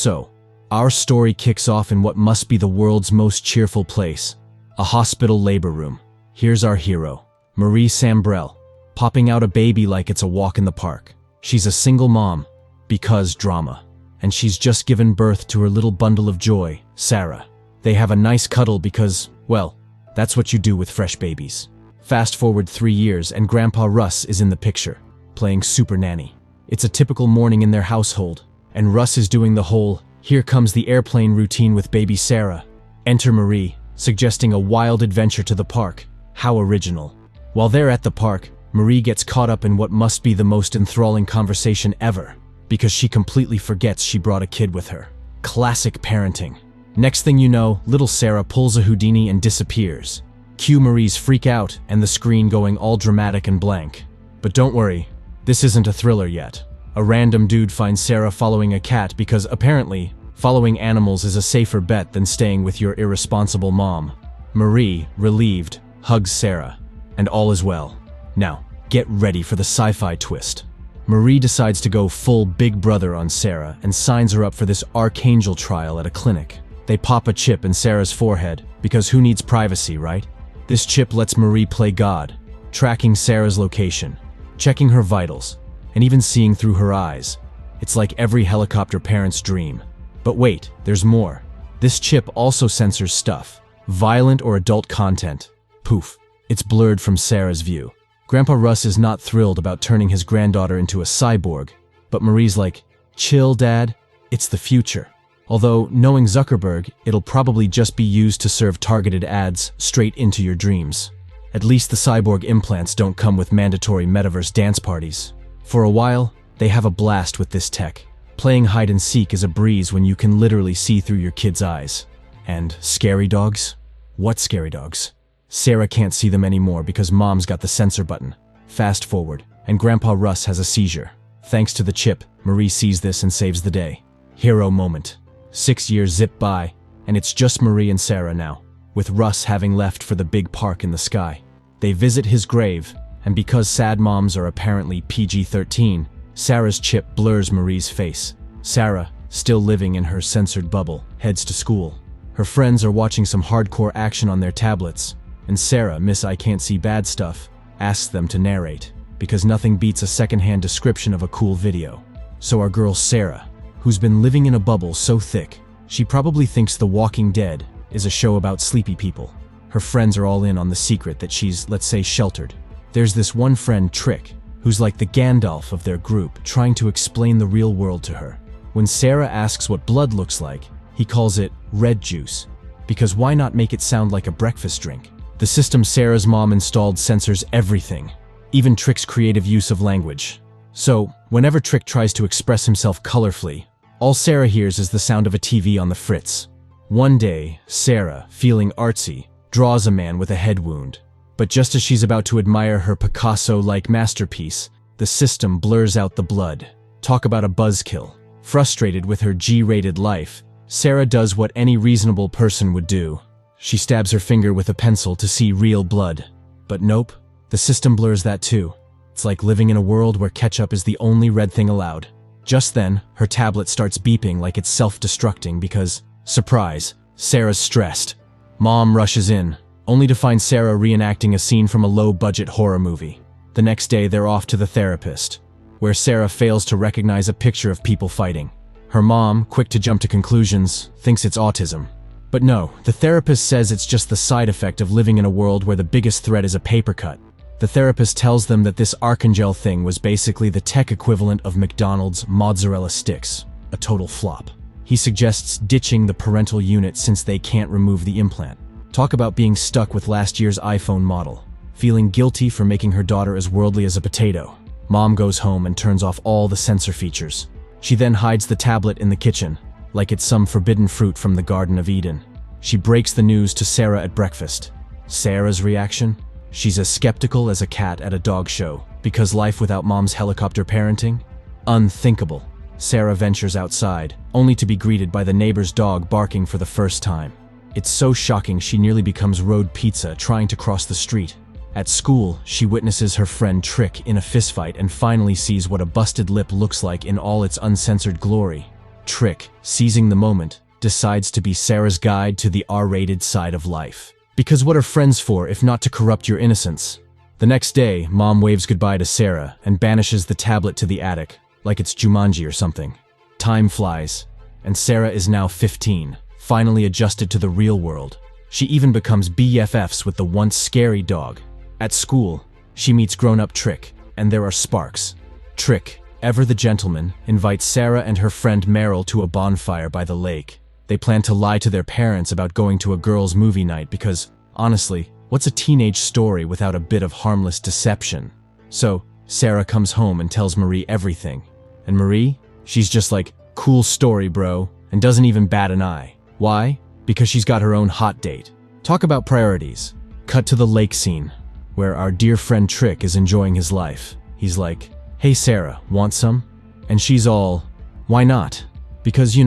So, our story kicks off in what must be the world's most cheerful place, a hospital labor room. Here's our hero, Marie Sambrel, popping out a baby like it's a walk in the park. She's a single mom, because drama. And she's just given birth to her little bundle of joy, Sarah. They have a nice cuddle because, well, that's what you do with fresh babies. Fast forward 3 years and Grandpa Russ is in the picture, playing super nanny. It's a typical morning in their household, and Russ is doing the whole, here comes the airplane routine with baby Sarah. Enter Marie, suggesting a wild adventure to the park. How original. While they're at the park, Marie gets caught up in what must be the most enthralling conversation ever, because she completely forgets she brought a kid with her. Classic parenting. Next thing you know, little Sarah pulls a Houdini and disappears. Cue Marie's freak out and the screen going all dramatic and blank. But don't worry, this isn't a thriller yet. A random dude finds Sarah following a cat because apparently, following animals is a safer bet than staying with your irresponsible mom. Marie, relieved, hugs Sarah, and all is well. Now, get ready for the sci-fi twist. Marie decides to go full Big Brother on Sarah and signs her up for this Arkengle trial at a clinic. They pop a chip in Sarah's forehead, because who needs privacy, right? This chip lets Marie play God, tracking Sarah's location, checking her vitals, and even seeing through her eyes. It's like every helicopter parent's dream. But wait, there's more. This chip also censors stuff, violent or adult content. Poof, it's blurred from Sarah's view. Grandpa Russ is not thrilled about turning his granddaughter into a cyborg, but Marie's like, chill, Dad, it's the future. Although, knowing Zuckerberg, it'll probably just be used to serve targeted ads straight into your dreams. At least the cyborg implants don't come with mandatory metaverse dance parties. For a while, they have a blast with this tech. Playing hide and seek is a breeze when you can literally see through your kid's eyes. And scary dogs? What scary dogs? Sarah can't see them anymore because Mom's got the censor button. Fast forward, and Grandpa Russ has a seizure. Thanks to the chip, Marie sees this and saves the day. Hero moment. 6 years zip by, and it's just Marie and Sarah now, with Russ having left for the big park in the sky. They visit his grave, and because sad moms are apparently PG-13, Sarah's chip blurs Marie's face. Sarah, still living in her censored bubble, heads to school. Her friends are watching some hardcore action on their tablets, and Sarah, Miss I Can't See Bad Stuff, asks them to narrate, because nothing beats a secondhand description of a cool video. So our girl Sarah, who's been living in a bubble so thick, she probably thinks The Walking Dead is a show about sleepy people. Her friends are all in on the secret that she's, let's say, sheltered. There's this one friend, Trick, who's like the Gandalf of their group, trying to explain the real world to her. When Sarah asks what blood looks like, he calls it red juice, because why not make it sound like a breakfast drink? The system Sarah's mom installed censors everything, even Trick's creative use of language. So, whenever Trick tries to express himself colorfully, all Sarah hears is the sound of a TV on the fritz. One day, Sarah, feeling artsy, draws a man with a head wound. But just as she's about to admire her Picasso-like masterpiece, the system blurs out the blood. Talk about a buzzkill. Frustrated with her G-rated life, Sarah does what any reasonable person would do. She stabs her finger with a pencil to see real blood. But nope, the system blurs that too. It's like living in a world where ketchup is the only red thing allowed. Just then, her tablet starts beeping like it's self-destructing because, surprise, Sarah's stressed. Mom rushes in, only to find Sarah reenacting a scene from a low-budget horror movie. The next day, they're off to the therapist, where Sarah fails to recognize a picture of people fighting. Her mom, quick to jump to conclusions, thinks it's autism. But no, the therapist says it's just the side effect of living in a world where the biggest threat is a paper cut. The therapist tells them that this Arkengle thing was basically the tech equivalent of McDonald's mozzarella sticks, a total flop. He suggests ditching the parental unit since they can't remove the implant. Talk about being stuck with last year's iPhone model, feeling guilty for making her daughter as worldly as a potato. Mom goes home and turns off all the censor features. She then hides the tablet in the kitchen, like it's some forbidden fruit from the Garden of Eden. She breaks the news to Sarah at breakfast. Sarah's reaction? She's as skeptical as a cat at a dog show, because life without mom's helicopter parenting? Unthinkable. Sarah ventures outside, only to be greeted by the neighbor's dog barking for the first time. It's so shocking she nearly becomes road pizza trying to cross the street. At school, she witnesses her friend Trick in a fistfight and finally sees what a busted lip looks like in all its uncensored glory. Trick, seizing the moment, decides to be Sarah's guide to the R-rated side of life. Because what are friends for if not to corrupt your innocence? The next day, Mom waves goodbye to Sarah and banishes the tablet to the attic, like it's Jumanji or something. Time flies, and Sarah is now 15, finally adjusted to the real world. She even becomes BFFs with the once scary dog. At school, she meets grown-up Trick, and there are sparks. Trick, ever the gentleman, invites Sarah and her friend Meryl to a bonfire by the lake. They plan to lie to their parents about going to a girls' movie night because, honestly, what's a teenage story without a bit of harmless deception? So, Sarah comes home and tells Marie everything. And Marie? She's just like, cool story, bro, and doesn't even bat an eye. Why? Because she's got her own hot date. Talk about priorities. Cut to the lake scene, where our dear friend Trick is enjoying his life. He's like, hey Sarah, want some? And she's all, why not? Because,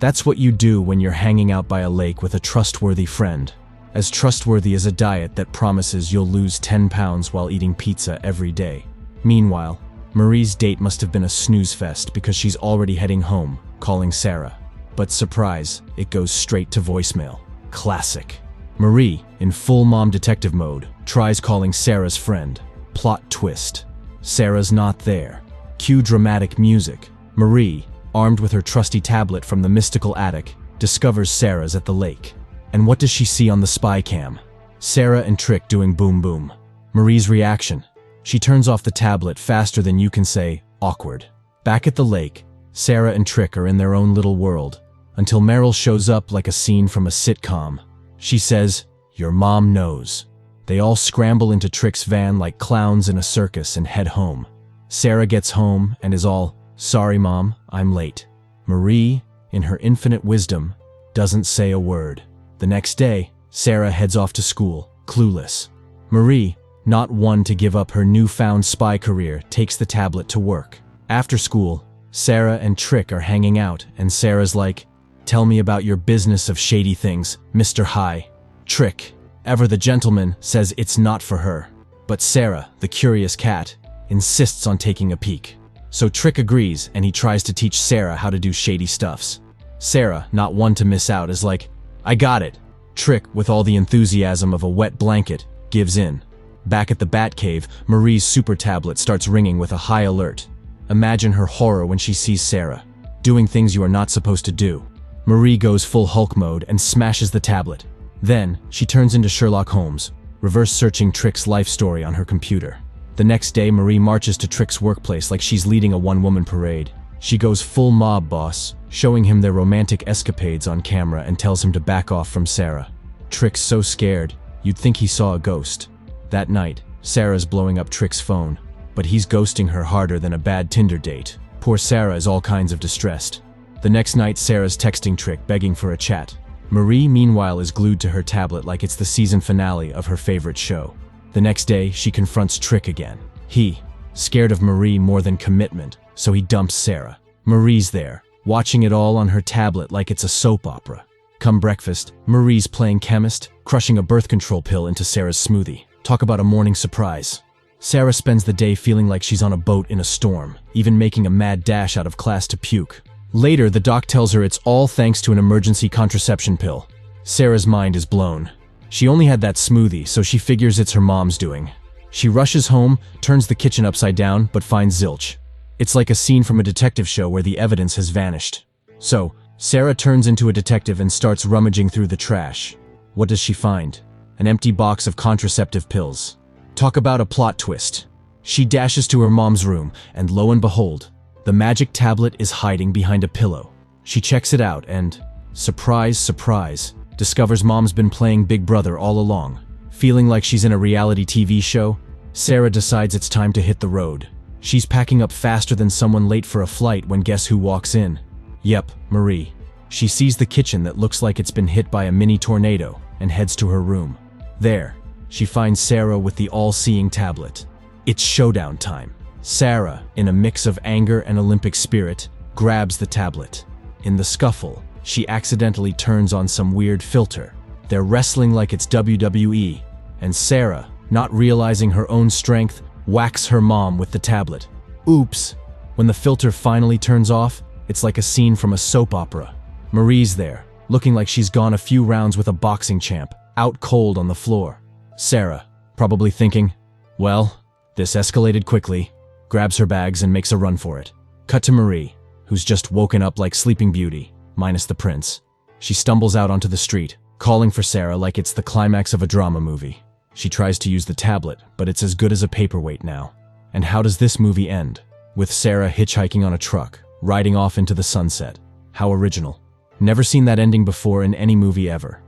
that's what you do when you're hanging out by a lake with a trustworthy friend. As trustworthy as a diet that promises you'll lose 10 pounds while eating pizza every day. Meanwhile, Marie's date must have been a snooze fest because she's already heading home, calling Sarah. But surprise, it goes straight to voicemail. Classic. Marie, in full mom detective mode, tries calling Sarah's friend. Plot twist. Sarah's not there. Cue dramatic music. Marie, armed with her trusty tablet from the mystical attic, discovers Sarah's at the lake. And what does she see on the spy cam? Sarah and Trick doing boom boom. Marie's reaction. She turns off the tablet faster than you can say, awkward. Back at the lake, Sarah and Trick are in their own little world, until Meryl shows up like a scene from a sitcom. She says, your mom knows. They all scramble into Trick's van like clowns in a circus and head home. Sarah gets home and is all, sorry mom, I'm late. Marie, in her infinite wisdom, doesn't say a word. The next day, Sarah heads off to school, clueless. Marie, not one to give up her newfound spy career, takes the tablet to work. After school, Sarah and Trick are hanging out, and Sarah's like, tell me about your business of shady things, Mr. High. Trick, ever the gentleman, says it's not for her. But Sarah, the curious cat, insists on taking a peek. So Trick agrees, and he tries to teach Sarah how to do shady stuffs. Sarah, not one to miss out, is like, I got it. Trick, with all the enthusiasm of a wet blanket, gives in. Back at the Batcave, Marie's super tablet starts ringing with a high alert. Imagine her horror when she sees Sarah, doing things you are not supposed to do. Marie goes full Hulk mode and smashes the tablet. Then, she turns into Sherlock Holmes, reverse-searching Trick's life story on her computer. The next day, Marie marches to Trick's workplace like she's leading a one-woman parade. She goes full mob boss, showing him their romantic escapades on camera and tells him to back off from Sarah. Trick's so scared, you'd think he saw a ghost. That night, Sarah's blowing up Trick's phone, but he's ghosting her harder than a bad Tinder date. Poor Sarah is all kinds of distressed. The next night, Sarah's texting Trick, begging for a chat. Marie, meanwhile, is glued to her tablet like it's the season finale of her favorite show. The next day, she confronts Trick again. He, scared of Marie more than commitment, so he dumps Sarah. Marie's there, watching it all on her tablet like it's a soap opera. Come breakfast, Marie's playing chemist, crushing a birth control pill into Sarah's smoothie. Talk about a morning surprise. Sarah spends the day feeling like she's on a boat in a storm, even making a mad dash out of class to puke. Later, the doc tells her it's all thanks to an emergency contraception pill. Sarah's mind is blown. She only had that smoothie, so she figures it's her mom's doing. She rushes home, turns the kitchen upside down, but finds zilch. It's like a scene from a detective show where the evidence has vanished. So, Sarah turns into a detective and starts rummaging through the trash. What does she find? An empty box of contraceptive pills. Talk about a plot twist. She dashes to her mom's room, and lo and behold, the magic tablet is hiding behind a pillow. She checks it out and, surprise, surprise, discovers mom's been playing Big Brother all along. Feeling like she's in a reality TV show, Sarah decides it's time to hit the road. She's packing up faster than someone late for a flight when guess who walks in? Yep, Marie. She sees the kitchen that looks like it's been hit by a mini tornado and heads to her room. There, she finds Sarah with the all-seeing tablet. It's showdown time. Sarah, in a mix of anger and Olympic spirit, grabs the tablet. In the scuffle, she accidentally turns on some weird filter. They're wrestling like it's WWE, and Sarah, not realizing her own strength, whacks her mom with the tablet. Oops! When the filter finally turns off, It's like a scene from a soap opera. Marie's there, looking like she's gone a few rounds with a boxing champ, out cold on the floor. Sarah, probably thinking, well, this escalated quickly, grabs her bags and makes a run for it. Cut to Marie, who's just woken up like Sleeping Beauty, minus the prince. She stumbles out onto the street, calling for Sarah like it's the climax of a drama movie. She tries to use the tablet, but it's as good as a paperweight now. And how does this movie end? With Sarah hitchhiking on a truck, riding off into the sunset. How original. Never seen that ending before in any movie ever.